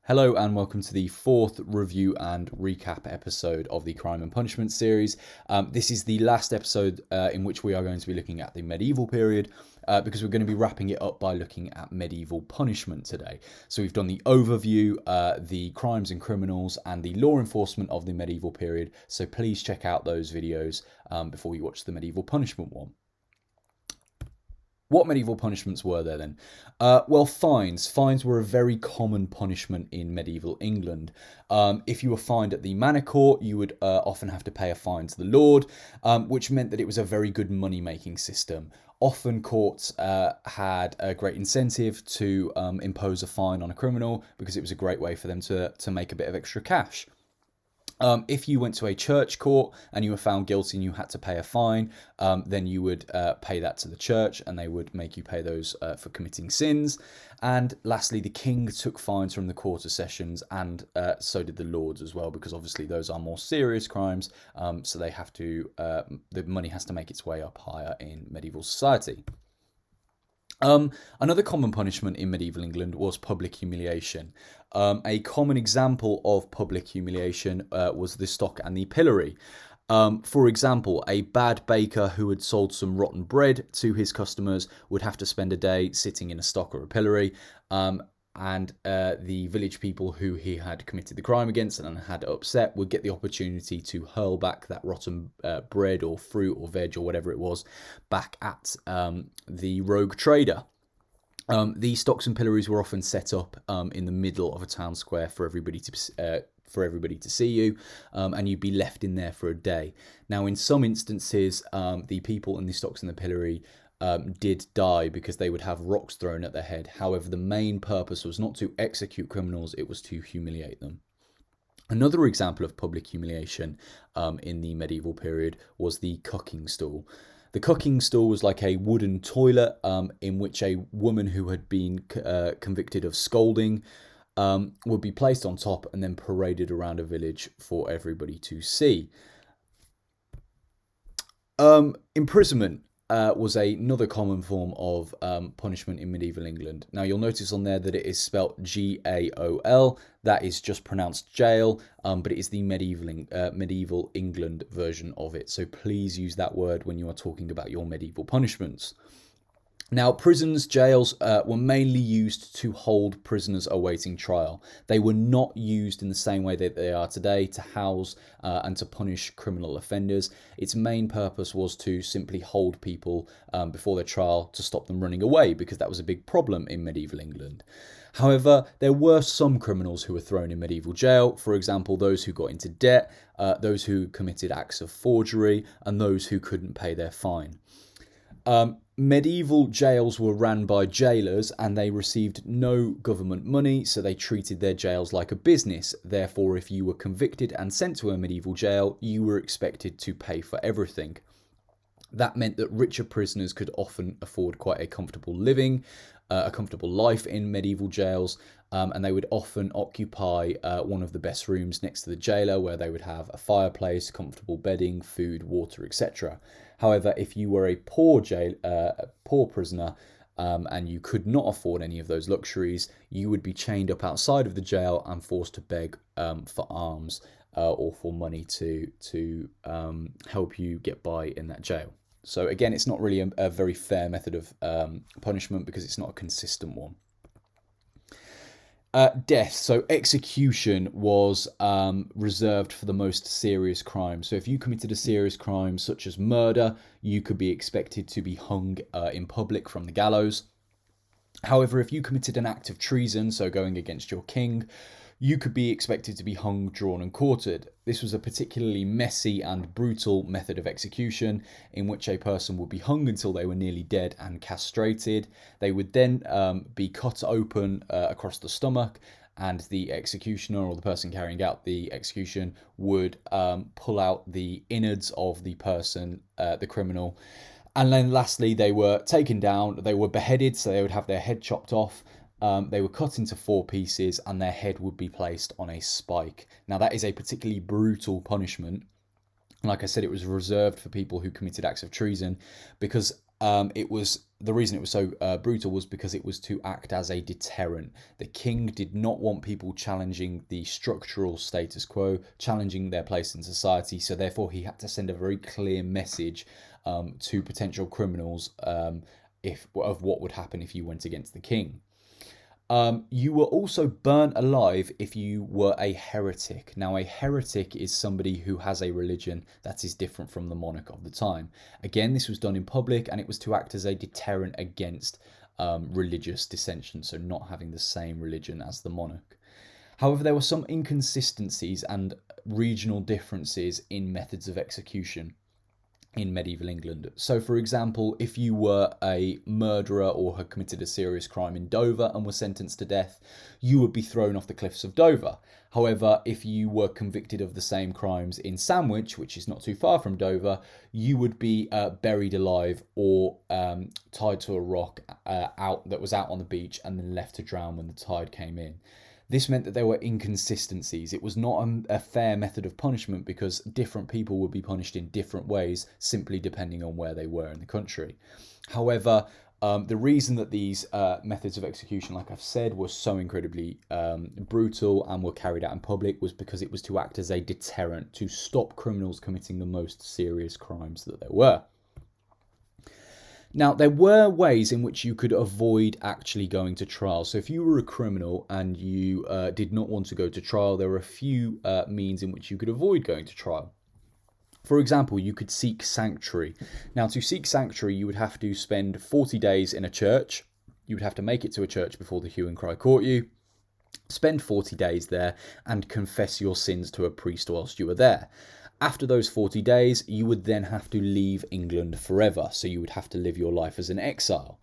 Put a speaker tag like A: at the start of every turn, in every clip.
A: Hello and welcome to the fourth review and recap episode of the Crime and Punishment series. This is the last episode in which we are going to be looking at the medieval period because we're going to be wrapping it up by looking at medieval punishment today. So we've done the overview, the crimes and criminals, and the law enforcement of the medieval period. So please check out those videos before you watch the medieval punishment one. What medieval punishments were there then? Well, fines. Fines were a very common punishment in medieval England. If you were fined at the manor court, you would often have to pay a fine to the lord, which meant that it was a very good money-making system. Often courts had a great incentive to impose a fine on a criminal because it was a great way for them to make a bit of extra cash. If you went to a church court and you were found guilty and you had to pay a fine, then you would pay that to the church and they would make you pay those for committing sins. And lastly, the king took fines from the quarter sessions, and so did the lords as well, because obviously those are more serious crimes, so they have to the money has to make its way up higher in medieval society. Another common punishment in medieval England was public humiliation. A common example of public humiliation was the stock and the pillory. For example, a bad baker who had sold some rotten bread to his customers would have to spend a day sitting in a stock or a pillory, and the village people who he had committed the crime against and had upset would get the opportunity to hurl back that rotten bread or fruit or veg or whatever it was back at the rogue trader. These stocks and pillories were often set up in the middle of a town square for everybody to see you, and you'd be left in there for a day. Now, in some instances, the people in the stocks and the pillory did die because they would have rocks thrown at their head. However, the main purpose was not to execute criminals, it was to humiliate them. Another example of public humiliation in the medieval period was the cucking stool. The cucking stool was like a wooden toilet in which a woman who had been convicted of scolding would be placed on top and then paraded around a village for everybody to see. Imprisonment was another common form of punishment in medieval England. Now, you'll notice on there that it is spelt Gaol. That is just pronounced jail, but it is the medieval England version of it. So please use that word when you are talking about your medieval punishments. Now, prisons, jails were mainly used to hold prisoners awaiting trial. They were not used in the same way that they are today to house and to punish criminal offenders. Its main purpose was to simply hold people before their trial to stop them running away, because that was a big problem in medieval England. However, there were some criminals who were thrown in medieval jail. For example, those who got into debt, those who committed acts of forgery, and those who couldn't pay their fine. Medieval jails were ran by jailers and they received no government money, so they treated their jails like a business. Therefore, if you were convicted and sent to a medieval jail, you were expected to pay for everything. That meant that richer prisoners could often afford quite a comfortable living, a comfortable life in medieval jails, and they would often occupy one of the best rooms next to the jailer, where they would have a fireplace, comfortable bedding, food, water, etc. However, if you were a poor prisoner and you could not afford any of those luxuries, you would be chained up outside of the jail and forced to beg for alms or for money to help you get by in that jail. So again, it's not really a very fair method of punishment because it's not a consistent one. Death. So execution was reserved for the most serious crimes. So if you committed a serious crime such as murder, you could be expected to be hung in public from the gallows. However, if you committed an act of treason, so going against your king, you could be expected to be hung, drawn and quartered. This was a particularly messy and brutal method of execution in which a person would be hung until they were nearly dead and castrated. They would then be cut open across the stomach, and the executioner or the person carrying out the execution would pull out the innards of the person, the criminal. And then lastly, they were taken down, they were beheaded, so they would have their head chopped off. They were cut into 4 pieces and their head would be placed on a spike. Now, that is a particularly brutal punishment. Like I said, it was reserved for people who committed acts of treason because It was the reason it was so brutal was because it was to act as a deterrent. The king did not want people challenging the structural status quo, challenging their place in society. So therefore, he had to send a very clear message to potential criminals if of what would happen if you went against the king. You were also burnt alive if you were a heretic. Now, a heretic is somebody who has a religion that is different from the monarch of the time. Again, this was done in public, and it was to act as a deterrent against religious dissension, so not having the same religion as the monarch. However, there were some inconsistencies and regional differences in methods of execution in medieval England. So, for example, if you were a murderer or had committed a serious crime in Dover and were sentenced to death, you would be thrown off the cliffs of Dover. However, if you were convicted of the same crimes in Sandwich, which is not too far from Dover, you would be buried alive or tied to a rock that was out on the beach and then left to drown when the tide came in. This meant that there were inconsistencies. It was not a fair method of punishment because different people would be punished in different ways simply depending on where they were in the country. However, the reason that these methods of execution, like I've said, were so incredibly brutal and were carried out in public was because it was to act as a deterrent to stop criminals committing the most serious crimes that there were. Now, there were ways in which you could avoid actually going to trial. So if you were a criminal and you did not want to go to trial, there were a few means in which you could avoid going to trial. For example, you could seek sanctuary. Now, to seek sanctuary, you would have to spend 40 days in a church. You would have to make it to a church before the hue and cry caught you, spend 40 days there, and confess your sins to a priest whilst you were there. After those 40 days, you would then have to leave England forever. So you would have to live your life as an exile.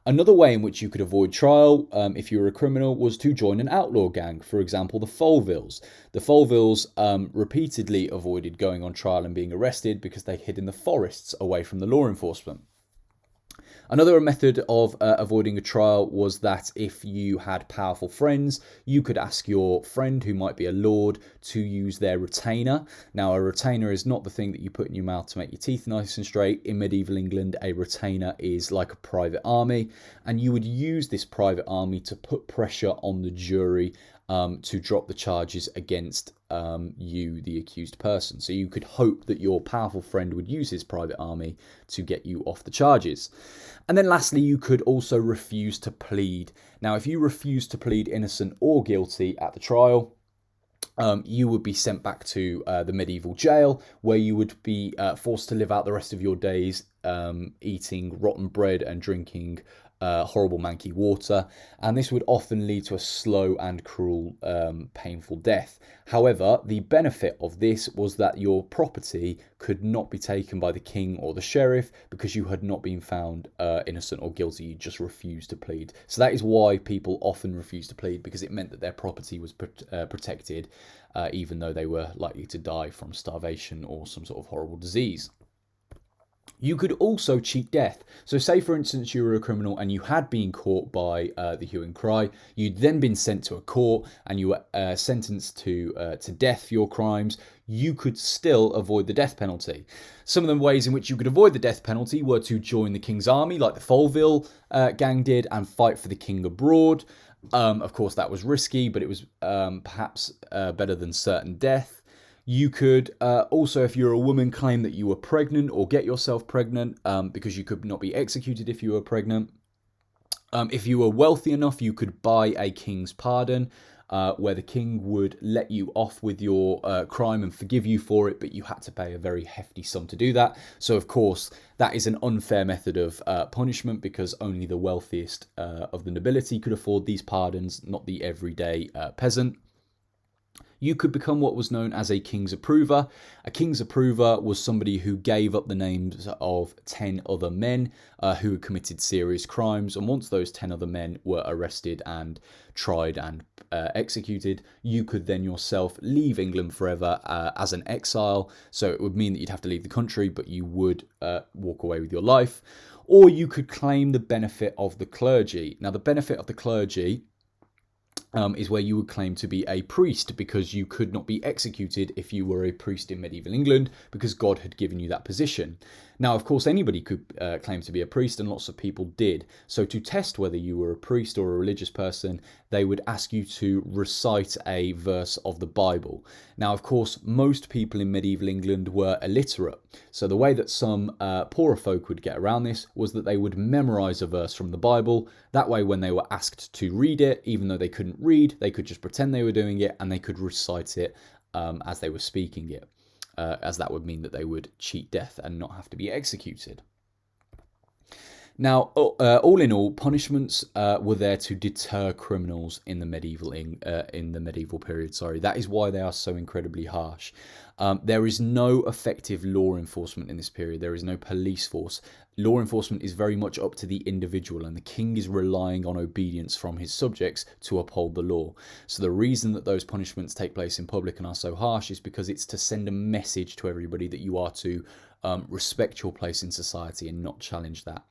A: Another way in which you could avoid trial, if you were a criminal, was to join an outlaw gang. For example, the Folvilles. The Folvilles repeatedly avoided going on trial and being arrested because they hid in the forests away from the law enforcement. Another method of avoiding a trial was that if you had powerful friends, you could ask your friend, who might be a lord, to use their retainer. Now, a retainer is not the thing that you put in your mouth to make your teeth nice and straight. In medieval England, a retainer is like a private army, and you would use this private army to put pressure on the jury to drop the charges against you, the accused person. So you could hope that your powerful friend would use his private army to get you off the charges. And then lastly, you could also refuse to plead. Now, if you refuse to plead innocent or guilty at the trial, you would be sent back to the medieval jail, where you would be forced to live out the rest of your days eating rotten bread and drinking horrible manky water, and this would often lead to a slow and cruel, painful death. However, the benefit of this was that your property could not be taken by the king or the sheriff because you had not been found innocent or guilty. You just refused to plead. So that is why people often refused to plead, because it meant that their property was protected, even though they were likely to die from starvation or some sort of horrible disease. You could also cheat death. So say, for instance, you were a criminal and you had been caught by the hue and cry. You'd then been sent to a court and you were sentenced to death for your crimes. You could still avoid the death penalty. Some of the ways in which you could avoid the death penalty were to join the king's army, like the Folville gang did, and fight for the king abroad. Of course, that was risky, but it was perhaps better than certain death. You could also, if you're a woman, claim that you were pregnant or get yourself pregnant because you could not be executed if you were pregnant. If you were wealthy enough, you could buy a king's pardon, where the king would let you off with your crime and forgive you for it, but you had to pay a very hefty sum to do that. So, of course, that is an unfair method of punishment because only the wealthiest of the nobility could afford these pardons, not the everyday peasant. You could become what was known as a king's approver. A king's approver was somebody who gave up the names of 10 other men who had committed serious crimes. And once those 10 other men were arrested and tried and executed, you could then yourself leave England forever as an exile. So it would mean that you'd have to leave the country, but you would walk away with your life. Or you could claim the benefit of the clergy. Now, the benefit of the clergy is where you would claim to be a priest because you could not be executed if you were a priest in medieval England because God had given you that position. Now, of course, anybody could claim to be a priest, and lots of people did. So to test whether you were a priest or a religious person, they would ask you to recite a verse of the Bible. Now, of course, most people in medieval England were illiterate. So the way that some poorer folk would get around this was that they would memorize a verse from the Bible. That way, when they were asked to read it, even though they couldn't read, they could just pretend they were doing it and they could recite it as they were speaking it. As that would mean that they would cheat death and not have to be executed. Now, all in all, punishments were there to deter criminals in the medieval period. Sorry, that is why they are so incredibly harsh. There is no effective law enforcement in this period. There is no police force. Law enforcement is very much up to the individual, and the king is relying on obedience from his subjects to uphold the law. So the reason that those punishments take place in public and are so harsh is because it's to send a message to everybody that you are to respect your place in society and not challenge that.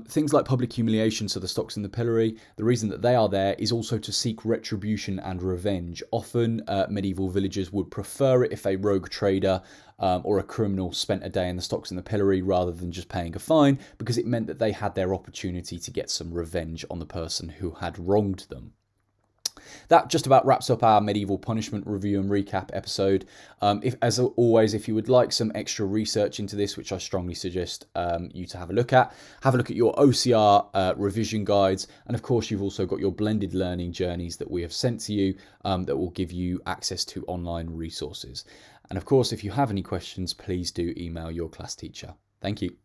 A: Things like public humiliation, so the stocks in the pillory, the reason that they are there is also to seek retribution and revenge. Often medieval villagers would prefer it if a rogue trader or a criminal spent a day in the stocks in the pillory rather than just paying a fine, because it meant that they had their opportunity to get some revenge on the person who had wronged them. That just about wraps up our medieval punishment review and recap episode. As always, if you would like some extra research into this, which I strongly suggest you to have a look at your OCR revision guides. And of course, you've also got your blended learning journeys that we have sent to you that will give you access to online resources. And of course, if you have any questions, please do email your class teacher. Thank you.